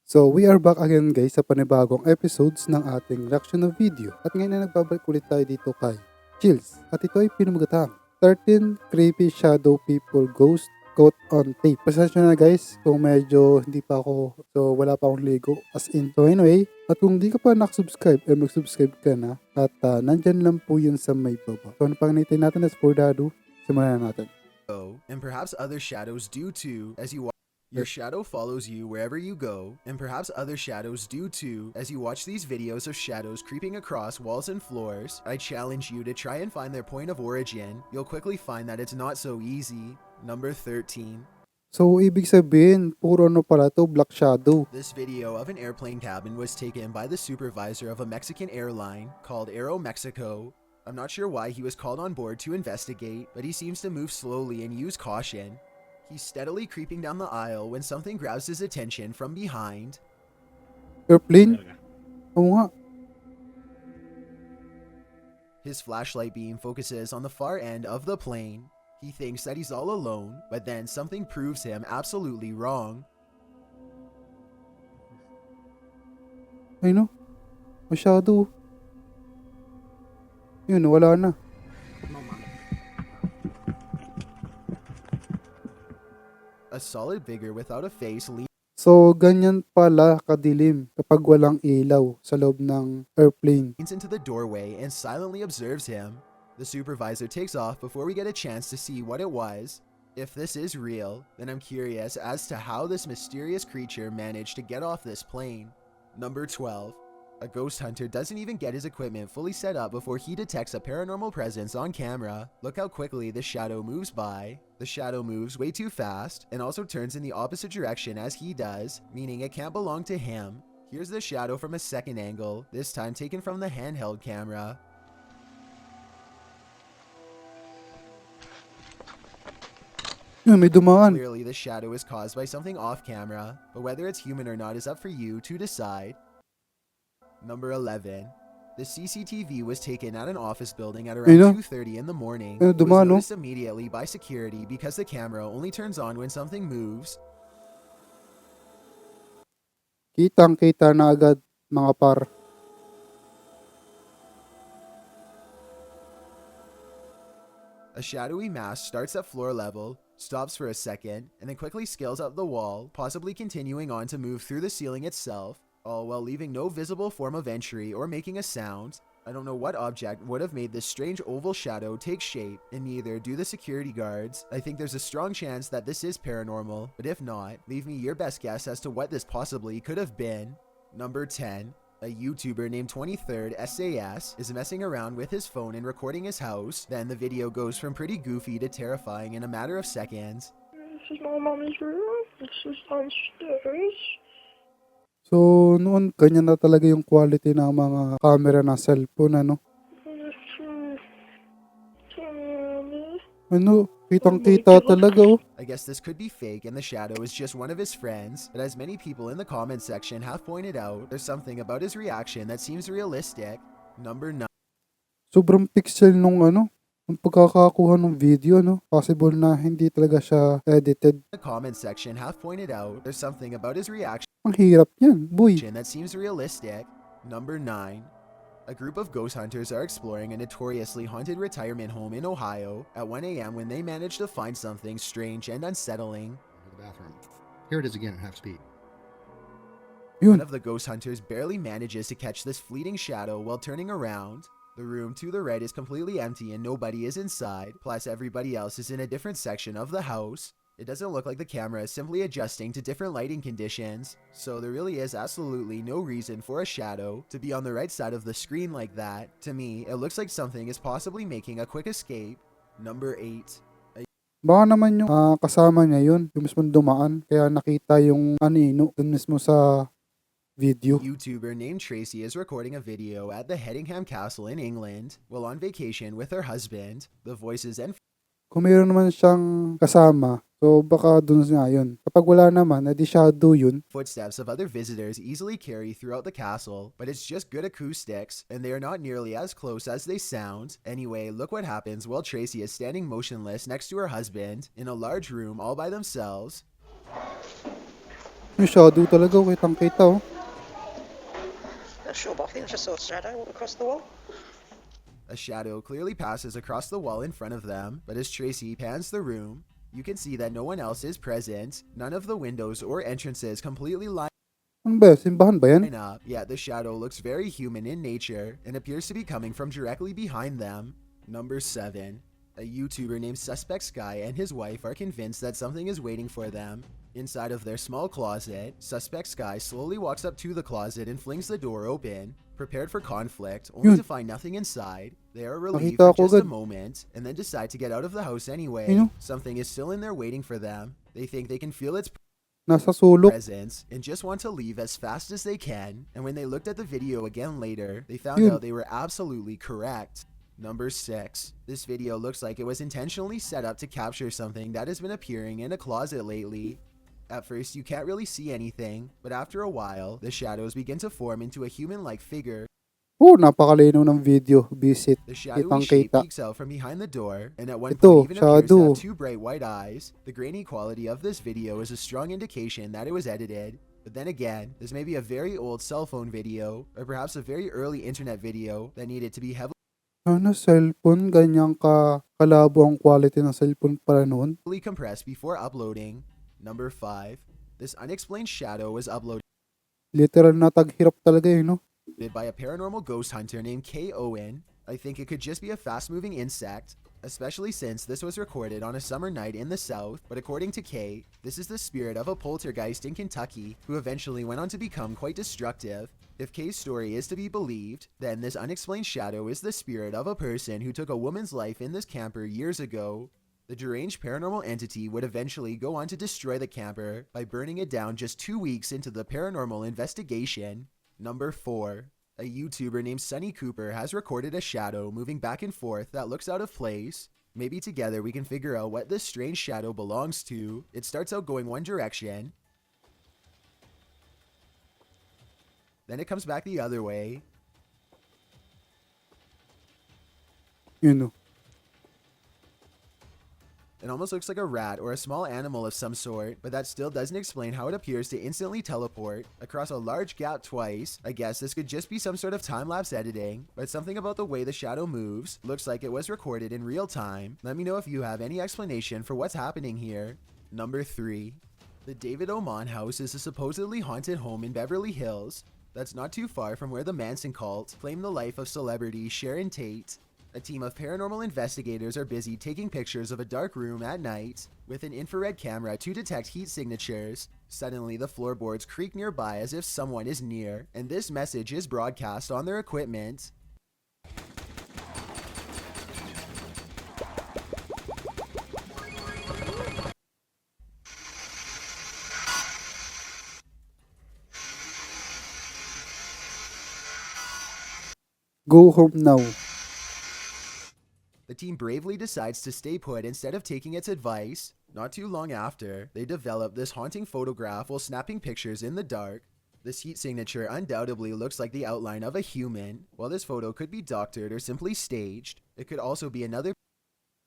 So we are back again guys sa panibagong episodes ng ating reaction na video. At ngayon na nagbabalik ulit tayo dito kay Chills. At ito ay pinumagatang 13 Creepy Shadow People Ghost Caught on Tape. Pasensya na guys kung medyo hindi pa ako, so wala pa akong ligo as in. So anyway, at kung di ka pa nakasubscribe, mag-subscribe ka na. At nandyan lang po yun sa may baba. So ano pang natin natin as for dado, simulan na natin. And perhaps other shadows do too as you watch. Your shadow follows you wherever you go, and perhaps other shadows do too as you watch these videos of shadows creeping across walls and floors. I challenge you to try and find their point of origin. You'll quickly find that it's not so easy. Number 13. So ibig sabihin, puro ano pala to, black shadow. This video of an airplane cabin was taken by the supervisor of a Mexican airline called Aeromexico. I'm not sure why he was called on board to investigate, but he seems to move slowly and use caution. He's steadily creeping down the aisle when something grabs his attention from behind. Airplane? Oo nga. His flashlight beam focuses on the far end of the plane. He thinks that he's all alone, but then something proves him absolutely wrong. Ay no, masyado. Yun, wala na. A solid figure without a face leans So, ganyan pala kadilim kapag walang ilaw sa loob ng airplane. into the doorway and silently observes him. The supervisor takes off before we get a chance to see what it was. If this is real, then I'm curious as to how this mysterious creature managed to get off this plane. Number 12. A ghost hunter doesn't even get his equipment fully set up before he detects a paranormal presence on camera. Look how quickly the shadow moves by. The shadow moves way too fast and also turns in the opposite direction as he does, meaning it can't belong to him. Here's the shadow from a second angle, this time taken from the handheld camera. Yun, may dumaan. Clearly, the shadow is caused by something off camera, but whether it's human or not is up for you to decide. Number 11. The CCTV was taken at an office building at around 2:30 in the morning. It was noticed immediately by security because the camera only turns on when something moves. Kitang-kita na agad, mga par. A shadowy mass starts at floor level, stops for a second, and then quickly scales up the wall, possibly continuing on to move through the ceiling itself, all while leaving no visible form of entry or making a sound. I don't know what object would have made this strange oval shadow take shape, and neither do the security guards. I think there's a strong chance that this is paranormal, but if not, leave me your best guess as to what this possibly could have been. Number 10. A YouTuber named 23rd SAS is messing around with his phone and recording his house. Then the video goes from pretty goofy to terrifying in a matter of seconds. This is my mommy's room. This is downstairs. So, noon, ganyan na talaga yung quality ng mga camera ng cellphone, ano? Ano, kitang-kita talaga, oh. I guess this could be fake and the shadow is just one of his friends, but as many people in the comment section have pointed out, there's something about his reaction that seems realistic. Number 9. Sobrang pixel nung ano, ang pagkakakuha ng video, no? Possible na hindi talaga siya edited. The comment section have pointed out, there's something about his reaction Ang hirap yan, boy. that seems realistic. Number 9. A group of ghost hunters are exploring a notoriously haunted retirement home in Ohio at 1 a.m. when they manage to find something strange and unsettling. The bathroom. Here it is again at half speed. Yun. One of the ghost hunters barely manages to catch this fleeting shadow while turning around. The room to the right is completely empty and nobody is inside, plus everybody else is in a different section of the house. It doesn't look like the camera is simply adjusting to different lighting conditions, so there really is absolutely no reason for a shadow to be on the right side of the screen like that. To me, it looks like something is possibly making a quick escape. Number 8. Baka naman yung kasama niya yun, yung mismo dumaan, kaya nakita yung anino dun mismo sa video. YouTuber named Tracy is recording a video at the Hedingham Castle in England while on vacation with her husband. The voices and Kung mayroon naman siyang kasama, so baka dun nga yun. Kapag wala naman, edi shadow yun. footsteps of other visitors easily carry throughout the castle, but it's just good acoustics, and they are not nearly as close as they sound. Anyway, look what happens while Tracy is standing motionless next to her husband in a large room all by themselves. Yung shadow talaga, kitang-kita oh. Not sure, but I think I just saw a shadow across the wall. A shadow clearly passes across the wall in front of them, but as Tracy pans the room, you can see that no one else is present. None of the windows or entrances completely line Ano ba? Simbahan ba yan? up, yet the shadow looks very human in nature and appears to be coming from directly behind them. Number 7. A YouTuber named Suspect Sky and his wife are convinced that something is waiting for them. Inside of their small closet, Suspect Sky slowly walks up to the closet and flings the door open, prepared for conflict, only Yun. to find nothing inside. They are relieved Nakita for ko just a agad. moment, and then decide to get out of the house anyway. Ayun, oh. Something is still in there waiting for them. They think they can feel its Nasa sulok. presence and just want to leave as fast as they can. And when they looked at the video again later, they found Yun. out they were absolutely correct. Number 6. This video looks like it was intentionally set up to capture something that has been appearing in a closet lately. At first, you can't really see anything, but after a while, the shadows begin to form into a human-like figure. Oh, napakalinaw ng video. Visit. The shadowy shape Kitang-kita. peeks out from behind the door, and at one Ito, point even appears to shadow. have 2 bright white eyes. The grainy quality of this video is a strong indication that it was edited. But then again, this may be a very old cell phone video, or perhaps a very early internet video that needed to be heavily Ano, cellphone? Ganyang kalabo ang quality ng cellphone pala noon. compressed before uploading. Number 5. This unexplained shadow was uploaded Literal na taghirap talaga eh, no? by a paranormal ghost hunter named K. Owen. I think it could just be a fast-moving insect, especially since this was recorded on a summer night in the South, but according to K, this is the spirit of a poltergeist in Kentucky who eventually went on to become quite destructive. If K's story is to be believed, then this unexplained shadow is the spirit of a person who took a woman's life in this camper years ago. The deranged paranormal entity would eventually go on to destroy the camper by burning it down just 2 weeks into the paranormal investigation. Number 4. A YouTuber named Sunny Cooper has recorded a shadow moving back and forth that looks out of place. Maybe together we can figure out what this strange shadow belongs to. It starts out going one direction, then it comes back the other way. Yun oh. It almost looks like a rat or a small animal of some sort, but that still doesn't explain how it appears to instantly teleport across a large gap twice. I guess this could just be some sort of time-lapse editing, but something about the way the shadow moves looks like it was recorded in real time. Let me know if you have any explanation for what's happening here. Number 3. The David Oman house is a supposedly haunted home in Beverly Hills that's not too far from where the Manson cult claimed the life of celebrity Sharon Tate. A team of paranormal investigators are busy taking pictures of a dark room at night with an infrared camera to detect heat signatures. Suddenly, the floorboards creak nearby as if someone is near, and this message is broadcast on their equipment. Go home now. The team bravely decides to stay put instead of taking its advice. Not too long after, they develop this haunting photograph while snapping pictures in the dark. This heat signature undoubtedly looks like the outline of a human. While this photo could be doctored or simply staged, it could also be another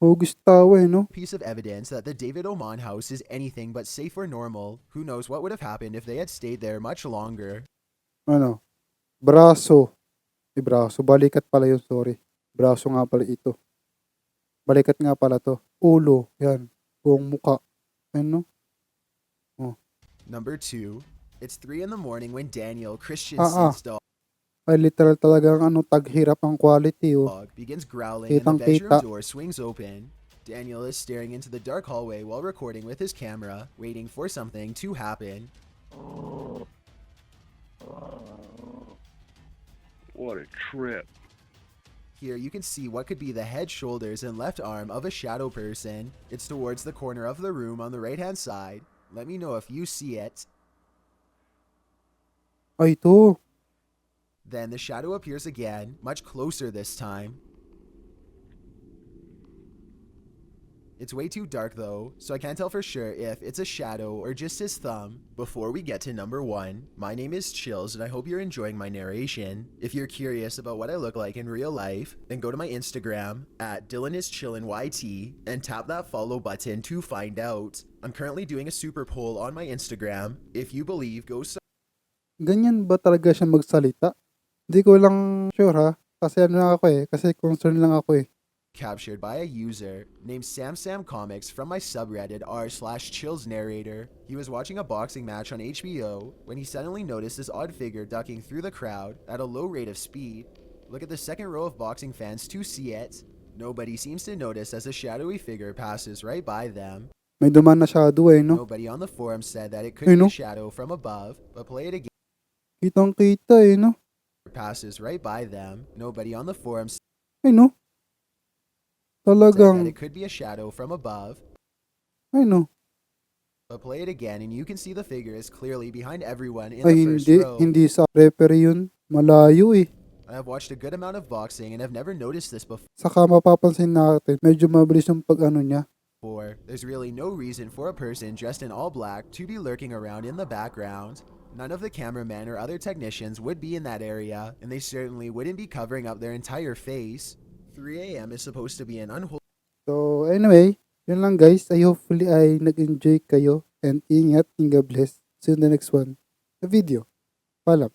Hugis tawa eh, no? piece of evidence that the David Oman house is anything but safe or normal. Who knows what would have happened if they had stayed there much longer. Ano? Braso. Braso. Balikat pala yun, sorry. Braso nga pala ito. Balikat nga pala to. Ulo. Yan. Buong muka. Ano? Number 2. It's 3 in the morning when Daniel Christensen's dog Ay, literal talagang taghirap ang quality, oh. begins growling and the bedroom Kitang-kita. door swings open. Daniel is staring into the dark hallway while recording with his camera, waiting for something to happen. What a trip. Here you can see what could be the head, shoulders, and left arm of a shadow person. It's towards the corner of the room on the right-hand side. Let me know if you see it. Ay, ito. Then the shadow appears again, much closer this time. It's way too dark though, so I can't tell for sure if it's a shadow or just his thumb. Before we get to number 1, my name is Chills and I hope you're enjoying my narration. If you're curious about what I look like in real life, then go to my Instagram at DylanIsChillinYT and tap that follow button to find out. I'm currently doing a super poll on my Instagram. If you believe ghosts Ganyan ba talaga siya magsalita? Hindi ko lang sure ha. Kasi ano lang ako kasi concern lang ako captured by a user named Sam Comics from my subreddit r/chills narrator. He was watching a boxing match on HBO when he suddenly noticed this odd figure ducking through the crowd at a low rate of speed. Look at the second row of boxing fans to see it. Nobody seems to notice as a shadowy figure passes right by them. May duman na shadow no? Nobody on the forum said that it could Ay, be no? a shadow from above, but play it again. Kitang kita no? Passes right by them. Nobody on the forum said Ay no? that Talagang, it could be a shadow from above, ay no? but play it again and you can see the figure is clearly behind everyone in Ay the first hindi, row. hindi sa referee yun. Malayo I have watched a good amount of boxing and have never noticed this Saka mapapansin natin, medyo mabilis yung pag-ano niya. before. There's really no reason for a person dressed in all black to be lurking around in the background. None of the cameramen or other technicians would be in that area, and they certainly wouldn't be covering up their entire face. 3 a.m. is supposed to be an unholy So anyway, yun lang guys. I hopefully ay nag-enjoy kayo and ingat and God bless. See you in the next one. The video. Paalam.